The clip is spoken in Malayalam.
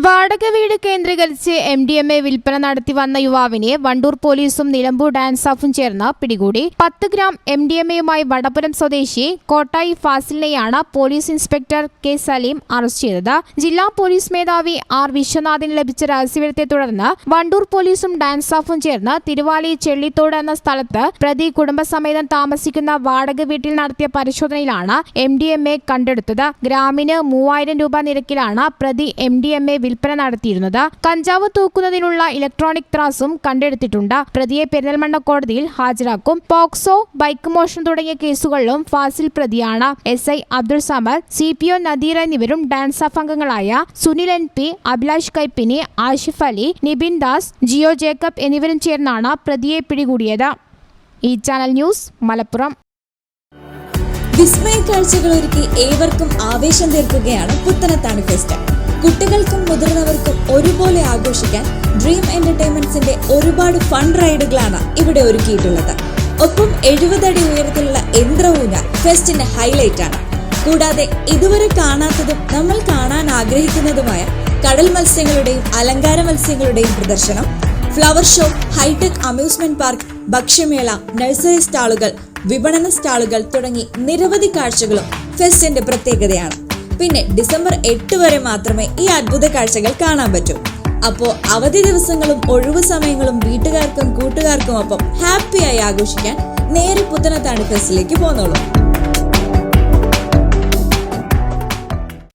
വാടക വീട് കേന്ദ്രീകരിച്ച് MDMA വിൽപ്പന നടത്തി വന്ന യുവാവിനെ വണ്ടൂർ പോലീസും നിലമ്പൂർ ഡാൻസ് ഓഫും ചേർന്ന് പിടികൂടി. 10 ഗ്രാം MDMAയുമായി വടപുരം സ്വദേശി കോട്ടായി ഫാസിലിനെയാണ് police inspector K. Salim arrest ചെയ്തത്. ജില്ലാ പോലീസ് മേധാവി R. വിശ്വനാഥിന് ലഭിച്ച രഹസ്യവിവരത്തെ തുടർന്ന് വണ്ടൂർ പോലീസും ഡാൻസ് ഓഫും ചേർന്ന് തിരുവാലി ചെള്ളിത്തോട് എന്ന സ്ഥലത്ത് പ്രതി കുടുംബസമേതം താമസിക്കുന്ന വാടക വീട്ടിൽ നടത്തിയ പരിശോധനയിലാണ് MDMA കണ്ടെടുത്തത്. ഗ്രാമിന് 3000 രൂപ നിരക്കിലാണ് പ്രതി MDMA വിൽപ്പന നടത്തിയിരുന്നത്. കഞ്ചാവ് തൂക്കുന്നതിനുള്ള ഇലക്ട്രോണിക് ത്രാസും കണ്ടെടുത്തിട്ടുണ്ട്. പ്രതിയെ പെരിന്തൽമണ്ണ കോടതിയിൽ ഹാജരാക്കും. പോക്സോ, ബൈക്ക് മോഷണം തുടങ്ങിയ കേസുകളിലും ഫാസിൽ പ്രതിയാണ്. SI അബ്ദുൾ സമദ്, CPO നദീർ എന്നിവരും ഡാൻസ് ഓഫ് അംഗങ്ങളായ സുനിൽ NP, അഭിലാഷ് കൈപ്പിനി, ആഷിഫ് അലി, നിബിൻ ദാസ്, ജിയോ ജേക്കബ് എന്നിവരും ചേർന്നാണ് പ്രതിയെ പിടികൂടിയത്. ഈ ചാനൽ ന്യൂസ് മലപ്പുറം. വിസ്മയ കാഴ്ചകൾ ഒരുക്കി ഏവർക്കും ആവേശം തീർക്കുകയാണ് പുത്തനത്താണി ഫെസ്റ്റ്. കുട്ടികൾക്കും മുതിർന്നവർക്കും ഒരുപോലെ ആഘോഷിക്കാൻ ഡ്രീം എന്റർടൈൻമെന്റ്സിന്റെ ഒരുപാട് ഫൺ റൈഡുകളാണ് ഇവിടെ ഒരുക്കിയിട്ടുള്ളത്. ഒപ്പം 70 അടി ഉയരത്തിലുള്ള യന്ത്രഊഞ്ഞാൽ ഫെസ്റ്റിന്റെ ഹൈലൈറ്റ് ആണ്. കൂടാതെ ഇതുവരെ കാണാത്തതും നമ്മൾ കാണാൻ ആഗ്രഹിക്കുന്നതുമായ കടൽ മത്സ്യങ്ങളുടെയും അലങ്കാര മത്സ്യങ്ങളുടെയും പ്രദർശനം, flower show, hitech amusement park, ഭക്ഷ്യമേള, നഴ്സറി സ്റ്റാളുകൾ, വിപണന സ്റ്റാളുകൾ തുടങ്ങി നിരവധി കാഴ്ചകളും ഫെസ്റ്റിന്റെ പ്രത്യേകതയാണ്. പിന്നെ ഡിസംബർ 8 വരെ മാത്രമേ ഈ അത്ഭുത കാഴ്ചകൾ കാണാൻ പറ്റൂ. അപ്പോൾ അവധി ദിവസങ്ങളും ഒഴിവു സമയങ്ങളും വീട്ടുകാർക്കും കൂട്ടുകാർക്കും ഒപ്പം ഹാപ്പിയായി ആഘോഷിക്കാൻ നേരെ പുത്തനത്താണി ഫെസ്റ്റിലേക്ക് പോന്നോളൂ.